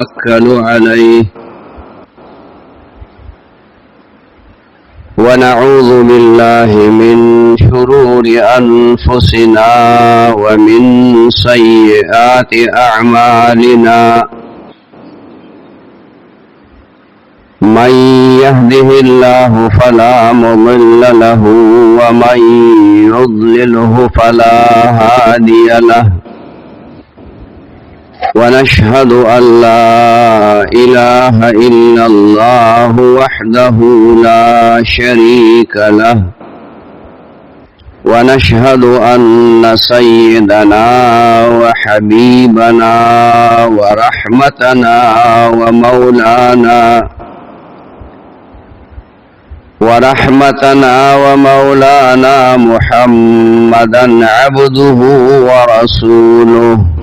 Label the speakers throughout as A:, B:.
A: نتوكل عليه ونعوذ بالله من شرور أنفسنا ومن سيئات أعمالنا من يهده الله فلا مضل له ومن يضلله فلا هادي له ونشهد أن لا إله إلا الله وحده لا شريك له ونشهد أن سيدنا وحبيبنا ورحمتنا محمدا عبده ورسوله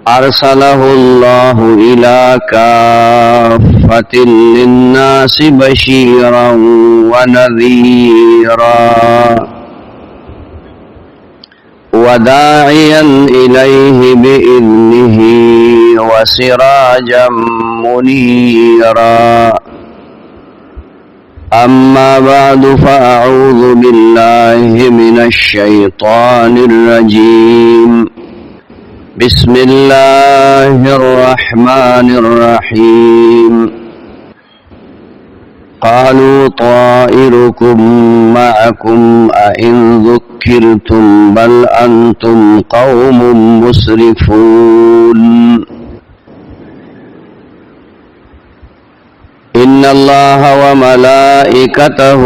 A: أرسله الله إلى كافة للناس بشيرا ونذيرا وداعيا إليه بإذنه وسراجا منيرا أما بعد فأعوذ بالله من الشيطان الرجيم بسم الله الرحمن الرحيم قالوا طائركم معكم أئن ذكرتم بل أنتم قوم مسرفون إن الله وملائكته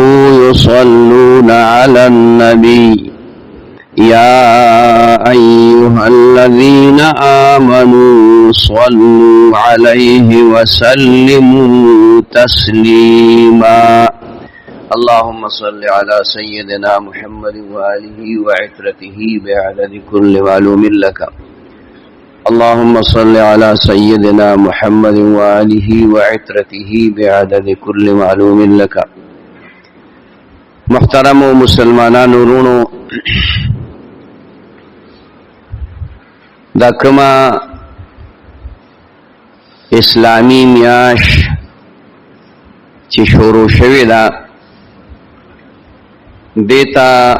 A: يصلون على النبي يا أيها الذين آمنوا صلوا عليه وسلموا تسليما اللهم صل على سيدنا محمد وآله وعترته بعدد كل معلوم لك اللهم صل على سيدنا محمد وآله وعترته بعدد كل معلوم لك محترم مسلمانان ورونو دا کما اسلامی میاش چی شروع شوی دا دیتا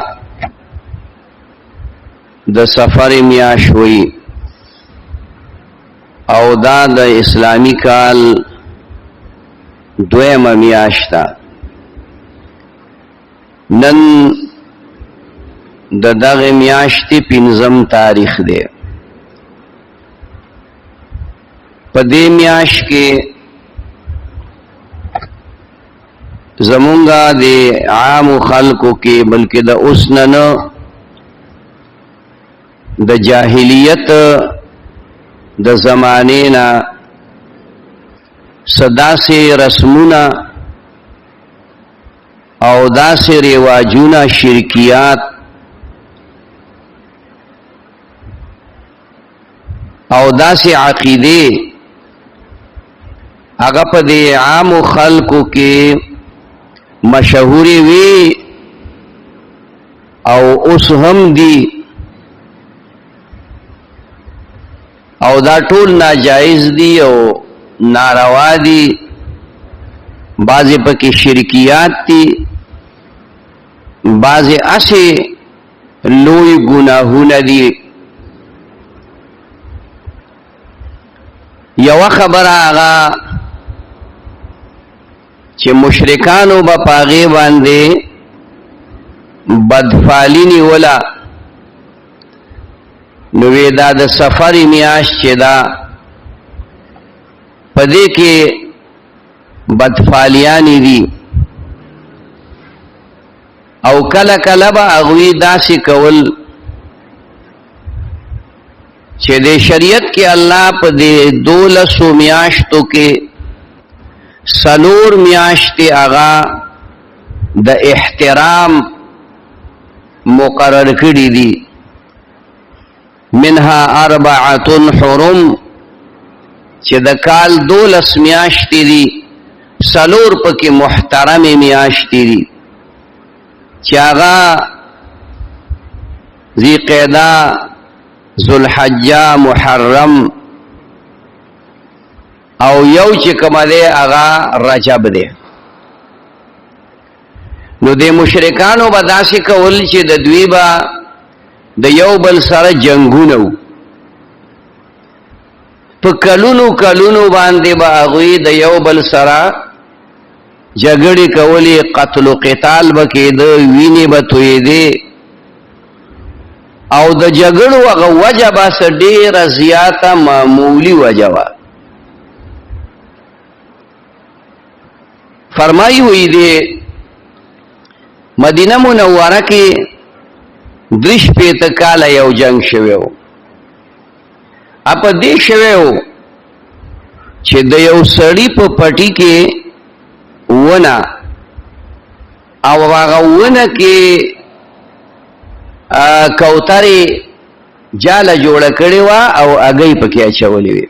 A: دا سفر میاش ہوئی او دا اسلامی کال دویم میاش تا نن دا دغ میاشتی پنزم تاریخ دے پا دے میاش کے زمونگا دے عام خلقو کے بلکہ دا اسنن دا جاہلیت دا زمانینا صدا سے رسمونا او دا سے رواجونا شرکیات او دا سے عقیدے اگا پا دے عام خلقو کے مشہوری وی او اس ہم دی او دا ټول ناجائز دی او ناروا دی بعضی پکی شرکیات دی بعضی اسے لوی گناہون دی یو خبر آغا چه مشرکانو با پاغی باندے بدفالینی ولا نوی دا دا سفر میاش چه دا پدے کے بدفالیانی دی او کل کل با اغوی دا سی کول چه دے شریعت کے اللہ پا دے دولسو میاشتو کے سلور میاشتی آغا دا احترام مقرر کری دی منها اربعۃ حرم چه دا کال دولس میاشتی دی سلور پا کی محترم میاشتی دی چه آغا ذی قیدہ ذوالحجہ محرم او یو چې کومه دی هغه رجب دی. نو د مشرکانو به داسې کول چې د دوی به د یو بل سره جنگونه و، په کلونو کلونو باندې به هغوی د یو بل سره جګړې کولې، قتل و قتال به کېده، وینې به تویېدې، او د جګړو هغه وجه بس ډېره زیاته معمولي وجه وه. فرمایي وی دی مدینه منوره کې 3 کاله یو جنگ شوی و. اپا دې شوی و چې د یو سړي په پټي کې ونه، او هغه ونه کې کوترې جاله جوړه کړې وه او هګۍ پکې اچولې وې.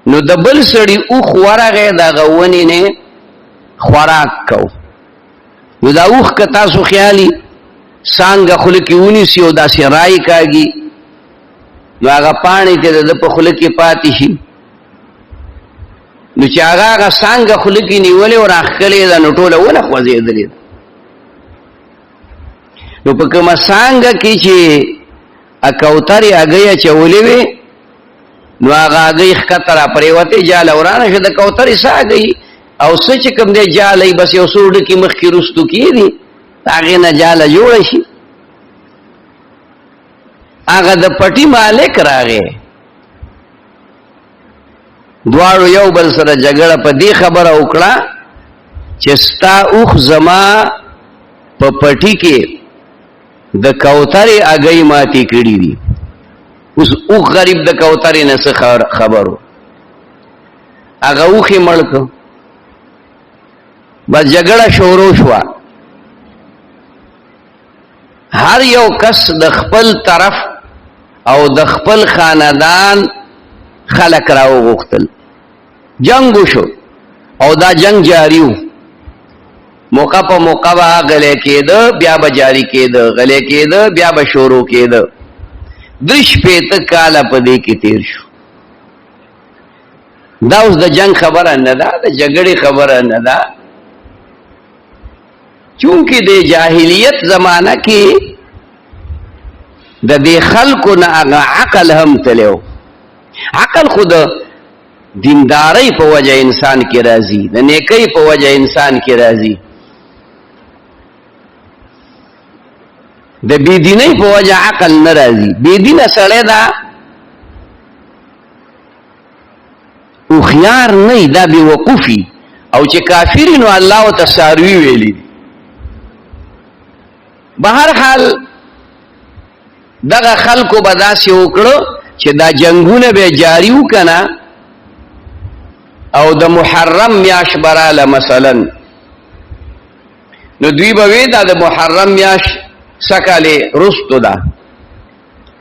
A: نو د بل سړي اوښ ورغی د هغه ونې نه خوراک کو. نو دا اوښ که تاسو خیالي څانګه خوله کې ونیسي او داسې رای کاږي، نو هغه پاڼې ته د په خوله کې پاتې شي. نو چې هغه څانګه خوله کې نیولې او راښکلې ده نو ټوله ونه خوځېدلې ده. نو په کومه څانګه کې چې کوترې هګۍ اچولې وې نو هغه هګۍ ښکته را پرېوتې، جاله ورانه شوه. د کوترې څه هګۍ او څه چې کوم دی جاله بس یو څو ډکي مخکې رستو کېدي، هغې نه جاله جوړه شي. هغه د پټي مالک راغی، دواړو یو بل سره جګړه په دې خبره وکړه چې ستا اوښ زما په پټي کې د کوترې هګۍ ماتې کړي دي. اوس اوښ غریب د کوترې نه څه خبرو، هغه اوښ یې مړ کړ. بس جګړه شروع شوه. هر یو کس د خپل طرف او د خپل خاندان خلق راو غوښتل. جنگ وشو او دا جنگ جاری و. موقع په موقع به غلی کېده، بیا به جاری کېده، غلی کېده، بیا به شروع کېده. 3 کاله په دې کې تیر شو. دا اوس د جنگ خبره نه ده، د جګړې خبره نه ده. چونکه د جاهلیت زمانہ کې د دې خلکو نه هغه عقل هم تلو. عقل خود دیندارۍ په وجه انسان کې راځي، د نیکۍ په وجه انسان کې راځي، د بېدینۍ په وجه عقل نه راځي. بېدینه سړی دا هوښیار نه، دا بېوقوفي، او چې کافر نو الله ورته څاروي ویلي. بهر حال دغه خلکو به داسې وکړو چې دا جنگونه به جاری وکنه، او د محرم میاشت براله مثلا، نو دوی به وی دا د محرم میاشت سکاله رستو ده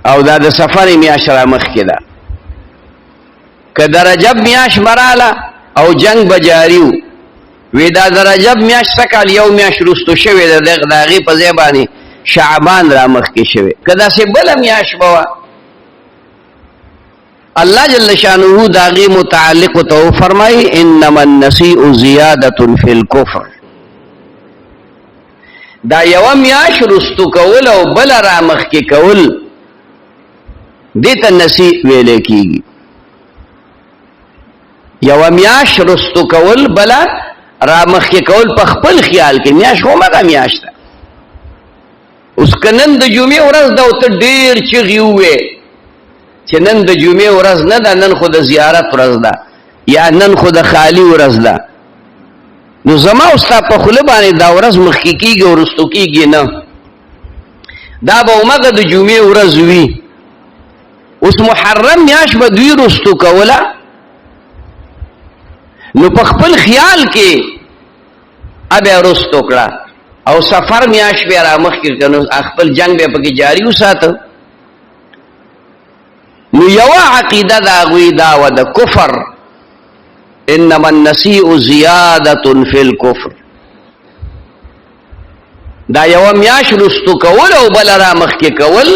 A: او دا د سفر میاشت را مخکې ده. که د رجب میاشت براله او جنگ به جاری وی دا د رجب میاشت سکال یو میاشت رستو شوی ده، د هغې په ځای باندې شعبان را مخکې شوی. که داسې بله میاشت به وه، الله جل شانه د هغې متعلق ته وفرمایي انما النسیء زیادة فی الکفر. دا یوه میاشت رستو کول او بله را مخکې کول دې ته نسیء ویلی کېږي. یوه میاشت رستو کول بله را مخکې کول په خپل خیال کې. میاشت خو مغه میاشت ده. اوس که نن د جمعې ورځ ده او ته ډېر چغې ووې چې نن د جمعې ورځ نه ده، نن خو د زیارت ورځ ده یا نن خو د خالي ورځ ده، نو زما او ستا په خوله باندې دا ورځ مخکې کېږي او رستو کېږي نه، دا به همغه د جمعې ورځ وي. اوس محرم میاشت به دوی رستو کوله، نو په خپل خیال کې ابه رستو کړه، او سفر میاشت بیا را مخکې کړه، نو خپل جنگ به پکې جاری وساته. نو یوه عقیده د هغوی دا وه د کفر، انما النسیء زیادة فی الکفر. دا یوه میاشت رستو کول او بله را مخکې کول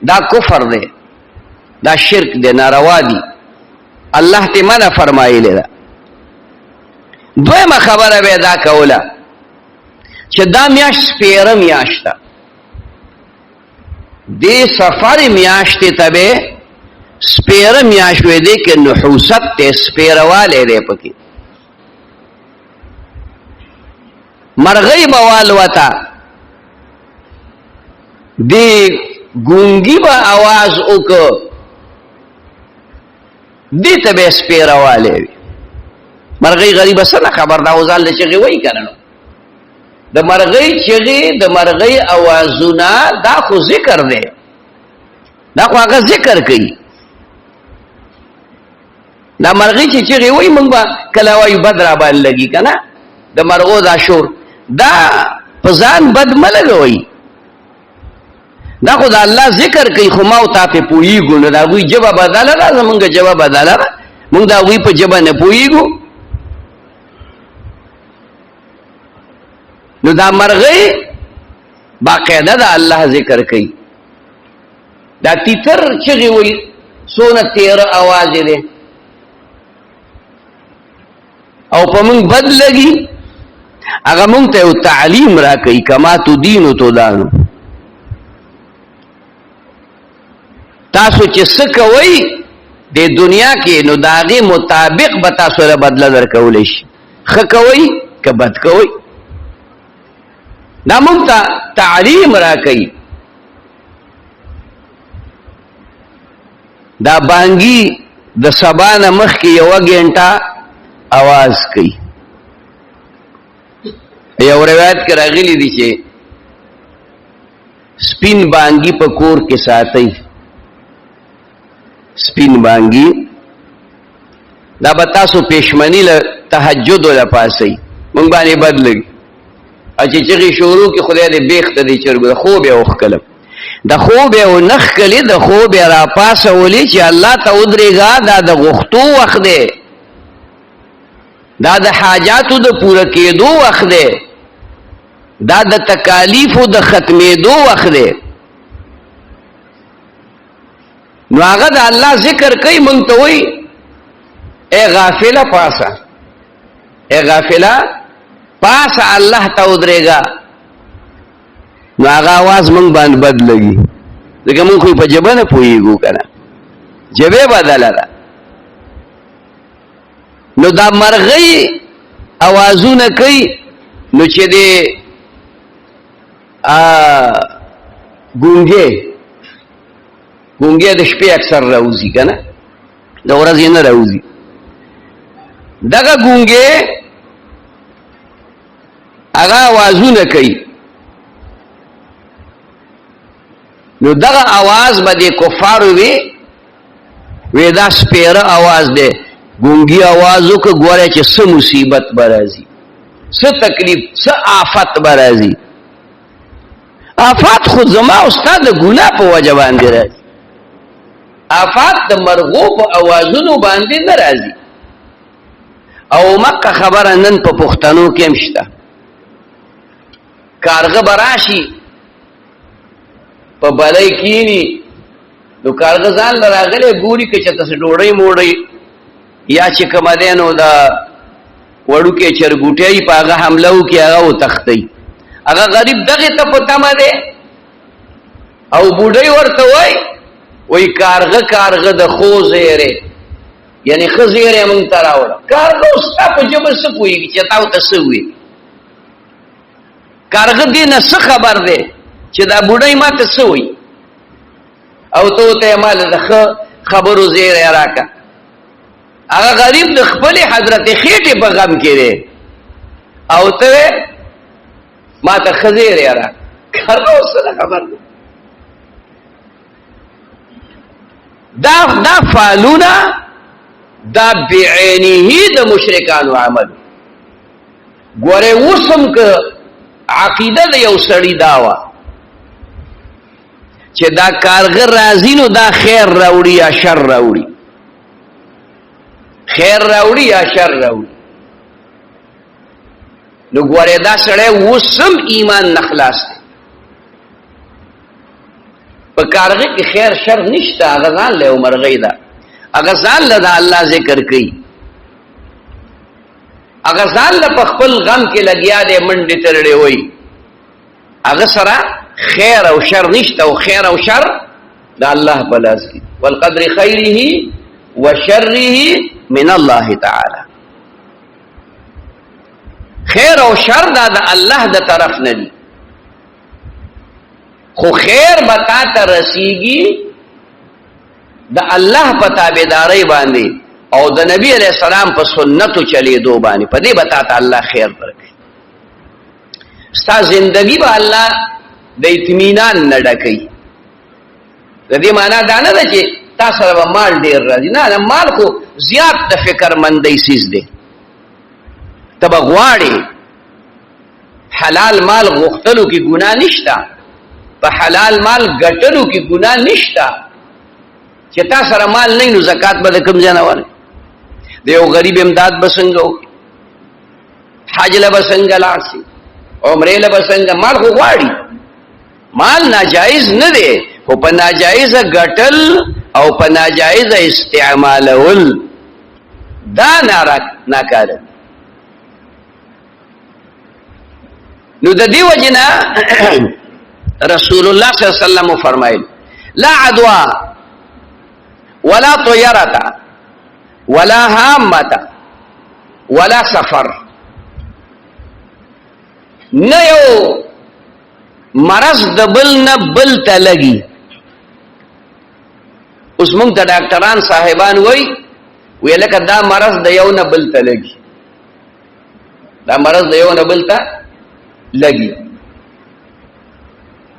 A: دا کفر دی، دا شرک دی، ناروا دی. الله ته منع فرمایلی ده. دویمه خبره به دا کوله چې دا میاشت سپیره میاشت ده، دې سفر میاشتې ته به سپیره میاشت وی دی که نحوست ته سپیروالی دی پکې. مرغۍ به والوته، دی ګونګي به आवाज وکړ، دې ته به سپیروالی وي. مرغۍ غریبه څه نه خبر دا وزال د چغې وایي که نه، د مرغۍ چغې د مرغۍ اوازونه دا خو ذکر دی، دا خو هغه ذکر کوي. دا مرغۍ چې چغې وایي موږ به کله وایو بد را باندې لګي که نه، د مرغو دا شور دا په ځان بد مه لګوئ، دا خو د الله ذکر کوي، خو ما او تا پې پوهېږو نو د هغوی ژبه بدله ده، زمونږ ژبه بدله ده، موږ د هغوی په ژبه نه پوهېږو. نو دا مرغۍ باقاعده د الله ذکر کوي. دا تیتر چغې وایي څونه تیره اواز یې دی او په موږ بد لګي، هغه موږ ته یو تعلیم را کوي، کما تدینو تدانو. تاسو چې څه کوئ د دنیا کې نو د هغې مطابق به تاسو له بدله درکولی شي، ښه کوئ که بد کوئ. دا موږ ته تعلیم را کوي. دا بانګي د سبا نه مخکې یوه ګنټه आवाज کوي. یو روایت کې راغلی دی چې سپین بانګي په کور کې ساتي، سپین بانګي دا به تاسو پېشمني له تهجد له پاسئ، موږ باندې بد لګي. او چې چغې شروع کې خدای دې بیخته دې چرګو د خوب یې وښکلم، د خوب یې ونښکلې، د خوب یې را پاسولې چې الله ته ودرېږه، دا د غوښتو وخت دی، دا د حاجاتو د پوره کېدو وخت دی، دا د تکالیفو د ختمېدو وخت دی. نو هغه د الله ذکر کوي، مونږ ته وایي ای غافله پاسه، ای غافله پاسه الله ته ودرېږه. نو هغه آواز مونږ باندې بد لګي، ځکه مونږ خو په ژبه نه پوهېږو که نه، ژبې بدله ده. نو دا مرغۍ اوازونه کوي، نو چې دی ګونګی د شپې اکثر راوځي که نه، د ورځې نه راوځي. دغه ګونګی هغه اوازونه کوي، نو دغه आवाज به د کفارو وی دا سپیره आवाज دی. ګونګي आवाज وکړه، ګوره چې څه مصیبت به راځي، څه تکلیف، څه آفت به راځي. آفات خو زما او ستا د ګناه په وجه باندې راځي، آفات د مرغو په اوازونو باندې نه راځي. او مکه خبره نن په پښتنو کې هم شته، کارغه به راشي په بلۍ کینی، نو کارغه ځان له راغلی ګوري که چېرته څه ډوډۍ موډۍ یا چې کومه دی نو د وړوکې چرګوټی په هغه حمله وکړي، هغه وتښتئ. هغه غریب دغې ته په تمه دی او بوډۍ ورته وایي کارغه د خو زیری، یعنی ښه زیری موږ ته راوړه. کارغه اوس ستا په ژبه څه پوهېږي چې تا ورته څه ووایي؟ کارغه دې نه څه خبر دی چې دا بوډۍ ما ته څه وایي، او ته ورته یې ما له د ښه خبرو زیری راکړه. هغه غریب د خپلې حضرت خېټې په غم کې دی او ته ما ته ښه زیری راکړه. کارغه اوس څه خبر دی؟ دا فعلونه دا بعینه د مشرکانو عمل. ګوره اوس هم که عقیده د یو سړي دا وه چې دا کارغه راځي نو دا خیر راوړي یا شر راوړي، خیر راوړي یا شر راوړي، نو ګوره دا سړی اوس هم ایمان نه خلاص دی. په کارغه کې خیر شر نشته، هغه ځان له مرغۍ ده. اگر ځان له الله ذکر کوي، اگر ځان له خپل غم کې لګیا دی منډې ترړې وای، هغه سره خیر او شر نشته، او خیر او شر د الله په لاس کې. والقدر خیره وشره من الله تعالی. خیر او شر دا د الله د طرف نه دي، خو خیر بتا ته رسیږي د الله په تابعداري باندې او د نبی علیہ السلام په سنتو چلیدو باندې، په دې بتا ته الله خیر ورکړي. ستا زندگی به الله د اطمینان نه ډکوي. د دې معنا دا نه ده چې تا سره به مال ډېر راځي، نه، مال خو زیات د فکر مندۍ سیز دی. ته به غواړې حلال مال غوښتلو کې ګناه نشته، په حلال مال ګټلو کې ګناه نشته. چې تا سره مال نه نو زکات به د کوم ځای نه ورکړې؟ د یو غریب امداد به څنګه وکړي؟ حج له به څنګه لاړ شي؟ عمرې له به څنګه؟ مال خو غواړي. مال ناجایز نه دی، خو په ناجایزه ګټل او په ناجایزه استعمالول دا ناکاره. نو د دې وجنه رسول الله صلی الله علیه وسلم فرمایل: لا عدوا ولا طیرة ولا هامة ولا سفر. نه یو مرض د بل نه بل ته لګي. اوس موږ ته ډاکټران صاحبان وای لکه دا مرض د یو نه بل ته لګي، دا مرض د یو نه بل ته لګي.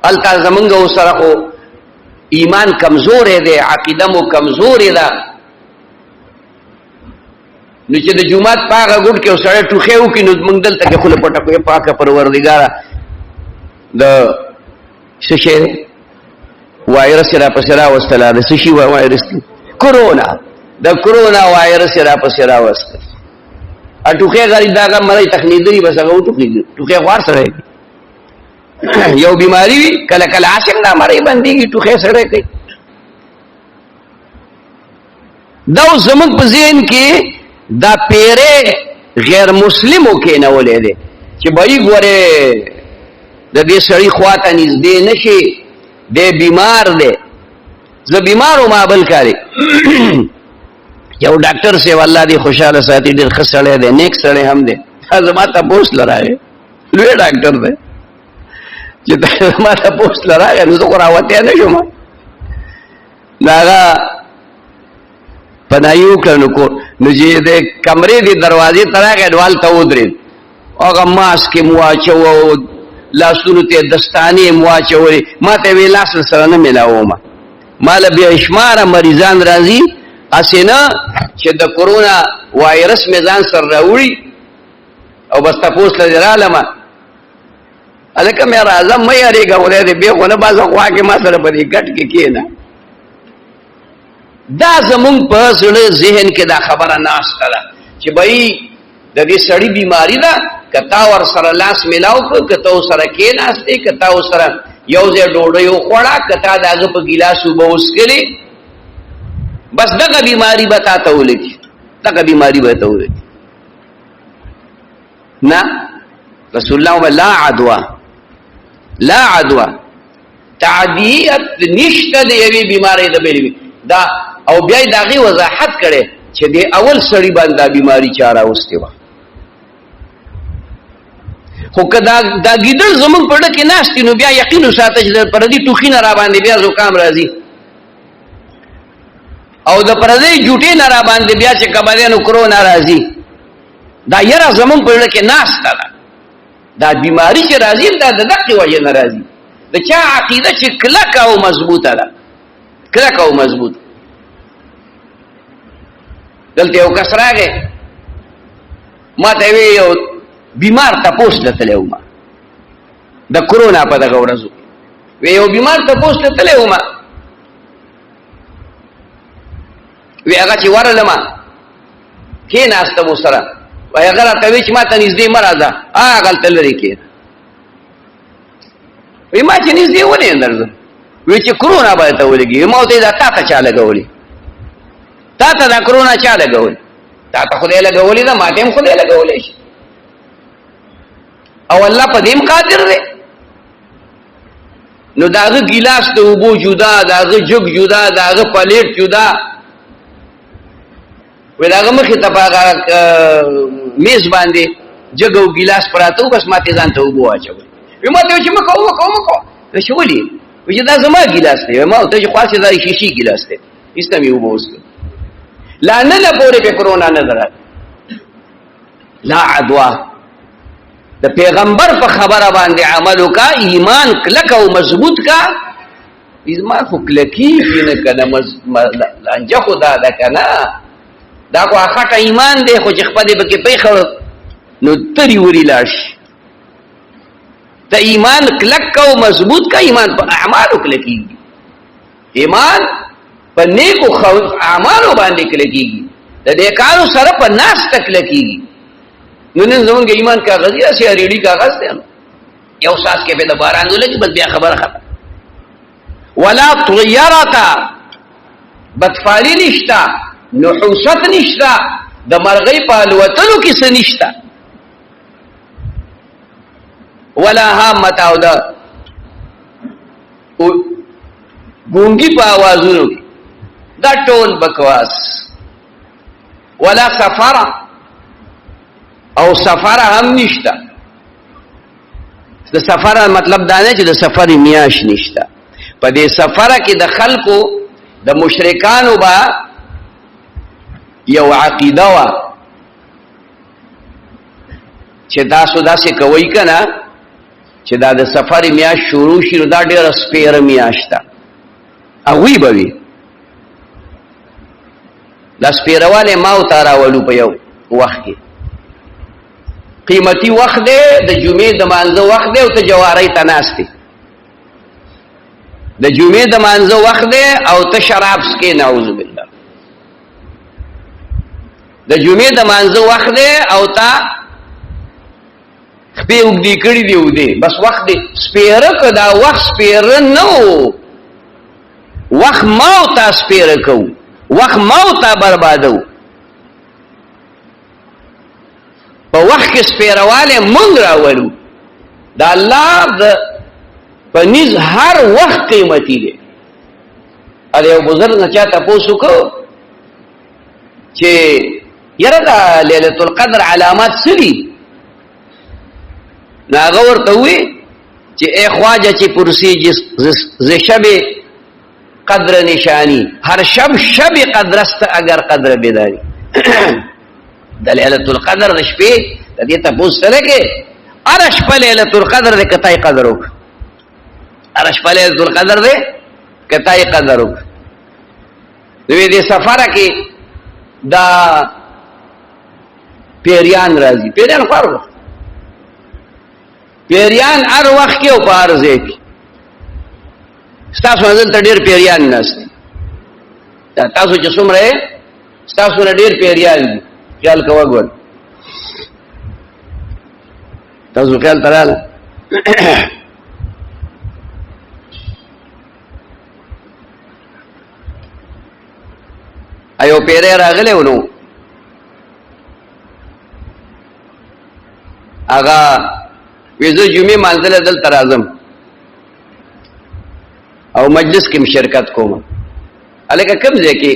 A: التا زمونږ سره خو ایمان کمزور دی، عقیده مو کمزور ده. نو چې د جمعات پاغه ګډ کې سره ټوخه وکي نو موږ دلته کې خپل پټه کوي پاکه پروردګار د ششه وایرس را پسرا واستلا د سشي وایرس کورونا، د کورونا وایرس را پسرا واست اټوخه غری داګه مړی تخنیدري بس هغه ټوخه غوار سره یو بیماری وی کله کله عاشق نه مړی باندې ټوخه سره کوي. دا زمون په ذهن کې دا پیره غیر مسلمو کې نه ولې دي چې بای ګوره د دې سړی خواته نږدې نشي، دې بیمار دی. زه بیمارو ما بل کاری یو ډاکټر سی والله دی خوشاله ساتي، ډېر ښه سړی دی، نیک سړی هم دی. زما تپوس لراغی لوی ډاکټر دی چې زما تپوس لراغی نو زه خو راوتیا نه شوم. هغه پنایي وکړه نو چې د کمرې د دروازې ته راغی ډوال ته ودرېد، هغه ماسک یې مو واچوه، لاسونو ته دستانې مو واچولې. ما ته ویې لاس سره نه میلاومه، ما له بې شماره مریضان راځي اسې نه چې د کورونا وایرس مې ځان سره راوړي او بس تپوس ته دې رالمه. هلکه مې راځم مه یارېږه، خدای دې بې خو نه باسه خوا کې ما سره په دې ګټ کې کښېنه. دا زمونږ په زړه ذهن کې دا خبره ناسته ده چې بهی د دې سړي بیماری ده، که تا ور سره لاس میلاو کړ، که ته ورسره کېناستې، که تا ورسره یو ځای ډوډۍ وخوړه، که تا د هغه په ګیلاس اوبه وڅښلې، بس دغه بیماری به تا ته ولګي، دغه بیماری به ته ولګي. نه، رسول الله لا عدوا، لا عدوا، تعدیت نشته د یوې بیماری د بلې دا. او بیا یې د هغې وضاحت کړی چې د اول سړي باندې دا بیماری چا راوستې وه. خو که دا ګیدړ زمونږ په ډه کې ناست نو بیا یقین وساته چې د پردي ټوخي نه را باندې بیا زکام راځي، او د پردي جوټې نه را باندې بیا چې کبدیانو کرونا راځي. دا یره زمونږ په ډه کې ناسته ده. دا بیماری چې راځي دا د دقې وجې نه راځي، د چا عقیده چې کلکه او مضبوطه ده، کلکه او مضبوطه. دلته یو کس راغی ما ته وی یو بیمار تپوس لتلی وم د کرونا په دغه ورځو، وی یو بیمار تپوس لتلی وم، وی هغه چې ورلم کېناستم ورسره، وی هغه راته وی چې ما ته نږدې مه راځه، هغلته لرې کښېنه. وی ما چې نږدې ولې نه درځم؟ وی چې کرونا به ته ولګي. ما ورته دا تا ته چا لګولې؟ تا ته دا کرونا چا لګول؟ تا ته خدای لګولې ده، ماته هم خدای لګولې شي. او الله په دې قادر دی. نو داغه ګلاس د اوبو جدا، داغه جگ جدا، داغه پلیټ جدا، وی داغه مخې ته په میز باندې جگ او ګلاس پراته، بس ماته ځان ته اوبو واچوي. وی ماته چې مکو چې ولي؟ وی دا زما ګلاس دی. ما ته چې خاصه دا شیشي ګلاس دی، استمي اوبو اوس لا نه لا پورې په کرونا نظر لا عدوا. د پیغمبر په خبره باندې عمل وکا، ایمان کلک او مضبوط کا. ازما خو کلکی نه کنه لانجه خدا ده کنه، دا خو اخټه ایمان دی، خو چې خپل به کې پیخو نو تری وری لاش. ته ایمان کلک او مضبوط کا، ایمان په اعمالو کلکی، ایمان په نیکو اعمالو باندې کلکیږي، د دې کارو سره په ناس تکلکیږي. نو نن زمونږ ایمان کاغذ یا سی ریډي کاغذ دی، یو ساس کې په د باران ولګي بس بیا خبره ختم. ولا طيرتا بدفالی نشتا، نحوست نشتا، د مرغۍ په الوتلو کې څه نشتا. ولا هامت او د ګونګي په आवाजونو کې دا ټول بکواس. ولا سفر او سفر هم نشتا. د سفر مطلب دا نه چې د سفر میاش نشتا. په دې سفر کې د خلکو د مشرکانو با یو عقیده وا چې تاسو داسې کوي کنه چې دا د سفر میاش شروع شي نو دا ډېر سپیر میاشتا اوی بوي دا سپیرواله ما او تاراولو په یو وخت کې قیمتي وخت دی، د جمعې د مانځه وخت دی او ته جواری ته ناستې. د جمعې د مانځه وخت دی او ته شراب څکې، نعوذ بالله. د جمعې د مانځه وخت دی او ته خپې اوږدې کړي دي ودې بس وخت دی سپیره که دا وخت سپیره نه و، وخت ما او تا سپیره کوو، وخت ما او تا بربادو. په وخت کې سپیرواله مونږ راولو. دا الله د پنځ هر وخت قیمتي دی. ا یو بزرګ نه چا تاسو کو چې یره دا ليله القدر علامات سړي ناغور ته وي چې اے خواجه چې پرسی ز شب قدر نشانی، هر شب قدر است اگر قدر بداری. د ليله القدر د شپې د دې تاسو سره کې ارش په ليله القدر د کتای قدر وک، ارش په ليله القدر د کتای قدر وک. دوی دې سفر کې دا پیریان راځي، پیریان خور پیریان هر وخت کې او په هر ځای کې تاسو نن ته ډېر پیریان نشته. تاسو چې څومره تاسو نه ډېر پیریان دي، خیال کوه ګور تاسو خیال تراله. ایو پیره راغله ونو اغا ویزو جمعه منزل دل ترازم او مجلس کې شرکت کوم. الکه کوم ځای کې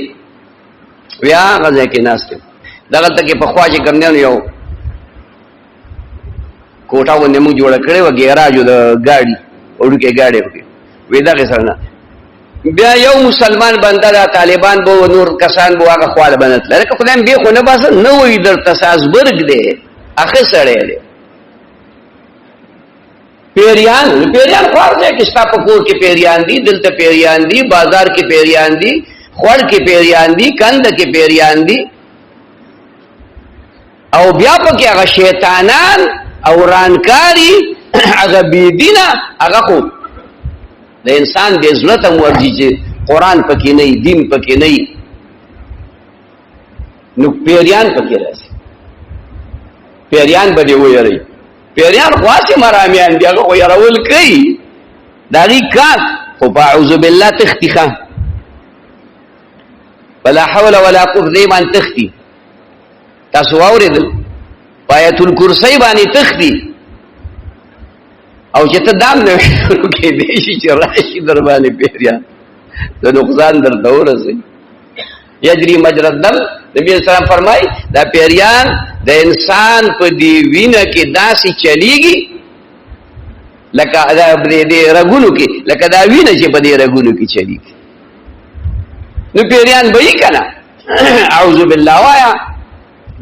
A: بیا غځه کې ناشته دغه ته کې په خواجه ګرځنیو یو کوټه ونه مو جوړ کړي و ګیراجو د ګاډي وړوکې ګاډي وکي وېدا کې سره بیا یو مسلمان بنده دا طالبان بو نور کسان بو هغه خپل بنت لکه خدای به خو نه باس نو وې در تسازبرګ دی اخر سره دی پیریان خور دې کې ستا په کور کې پیریان دي، دلته پیریان دي، بازار کې پیریان دي، خور کې پیریان دي، کند کې پیریان دي. او بیا پکې هغه شیطانان او رانکاری هغه بيدینه هغه خو د انسان د عزت ورځي چې قران پکې نه، دین پکې نه، نو پیریان پکې راځي. پیریان به دی وایي پیریان خاصه مرامیان دی هغه يرول کوي داغي کاس او اعوذ بالله تختخه ولا حول ولا قوه دې باندې تختی تاسو اوریدل آیت الکرسی باندې تختی او چې ته دام نه کې دې شي راشي در باندې پیریان د نقصان در دور سي یجری مجرى الدم نبی اسلام فرمای دا پیریان د انسان په دی وینه کې داسې چلیږي لکه دا دې رګونو کې لکه دا وینه چې په دې رګونو کې چلیږي نو پیریان به یې کنه اعوذ بالله وایا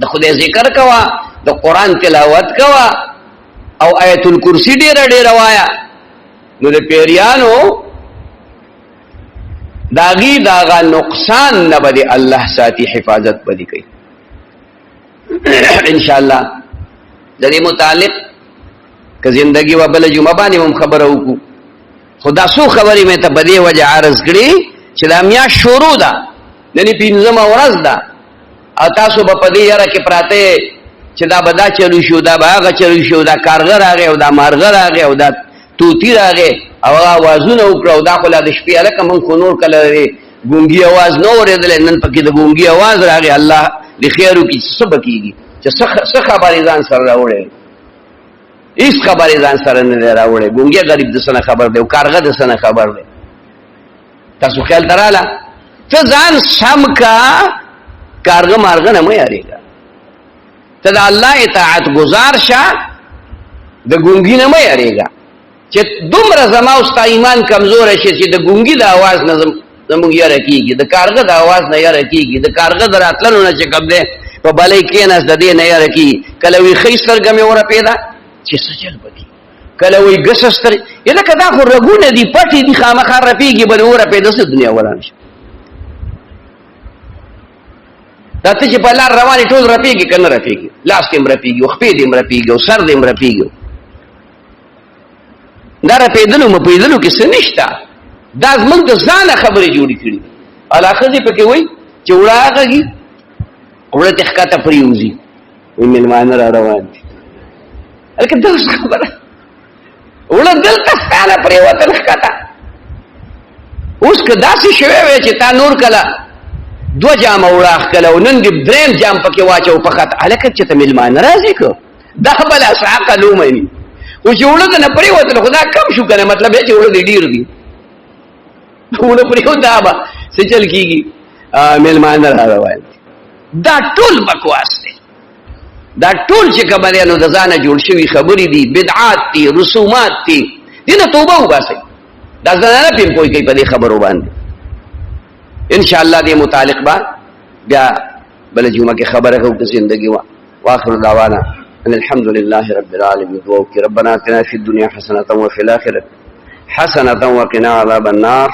A: د خدای ذکر کوا د قران تلاوت کوا او آیت الکرسی ډیر وایا نو د پیریانو داغي داغا نقصان نه بده الله ساتي حفاظت بده کوي ان شاء الله د دې متعلق که زندگی و بل جمعه باندې هم خبره وکړو خدا سو خبرې مې ته بده وجه عرض کړي چې دا میا شروع ده نن پینځمه ورځ ده او تاسو په دې یاره کې پراته چې دا بدا چلو شو دا باغ چلو شو دا کارګر راغی او دا مارغه راغی او دا توتی راغی او आवाजونه وکړو دا خو لا د شپې الکه مون کو نور کله ګونګي आवाज نو ورېدل نن پکې د ګونګي आवाज راغی الله د خیرو کې سبا کیږي چې څه خبرې ځان سره راوړې هیڅ خبرې ځان سره نه راوړې ګونګي غریب د سنه خبر دی او کارغه د سنه خبر دی تاسو خیال دراله ته ځان سم کا کارغه مارغه نه مې یاريګا ته د الله اطاعت گزار شه د ګونګي نه مې یاريګا چې دومره زما او ستا ایمان کمزور شي چې د ګونګي د आवाज نه زموږ یاره کیږي د کارغه د आवाज نه یاره کیږي د کارغه دراتلو نه چې کم ده په بلې کې نه د دې نه یاره کی کله وی خیستر ګمه ور پیدا چې سجل بکی کله وی ګسستر یله کدا خو رګونه دی پټي دی خامخا رپیږي بل ور پیدا د دنیا وران شي دته چې په لار رواني ټول رپیږي کنه رپیږي لاس تیم رپیږي او خپې دیم رپیږي او سر دیم رپیږي دا رپیدلو مپیدلو کې څه نشته دا زمونږ د ځانه خبرې جوړې کړي علاقه دې پکې وای چې وړاږي وړه تخکاته پریوزي وې ملمانه را روان دي الکه دا خبره وړه دلته ستانه پریوته تخکاته اوس که داسې شوی وي چې تا نور کله دو جام وړاخ کله نن دې دریم جام پکې واچو په خاطر الکه چې ته ملمانه راځي کو دا بل اسعاق لومني او چې وړه نه پریوته خدا کم شو کنه مطلب چې وړه ډیر دي وړه پریوته با څه چل کیږي ملمانه را روان دا ټول بکواس دی دا ټول چې کبرانو د ځانه جوړ شوی خبرې دي بدعات دي رسومات دي دینه توبه وباسي دا ځانه په کوئی په دې خبرو باندې ان شاء الله دې متعلق با بیا بل جمعه کې خبره کوو د زندگی واخر دعوانا ان الحمد لله رب العالمين ربنا آتنا في الدنيا حسنة وفي الآخرة حسنة وقنا عذاب النار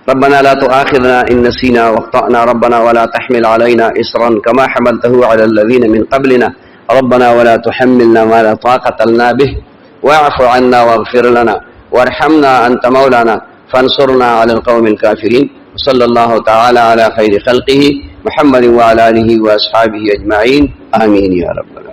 A: ربنا لا تؤاخذنا إن نسينا واخطأنا ربنا ولا تحمل علينا إصرا كما حملته على الذين من قبلنا ربنا ولا تحملنا ما لا طاقة لنا به واعف عنا واغفر لنا وارحمنا أنت مولانا فانصرنا على القوم الكافرين صلى الله تعالى على خير خلقه محمد وعلى آله وأصحابه أجمعين آمين يا رب العالمين.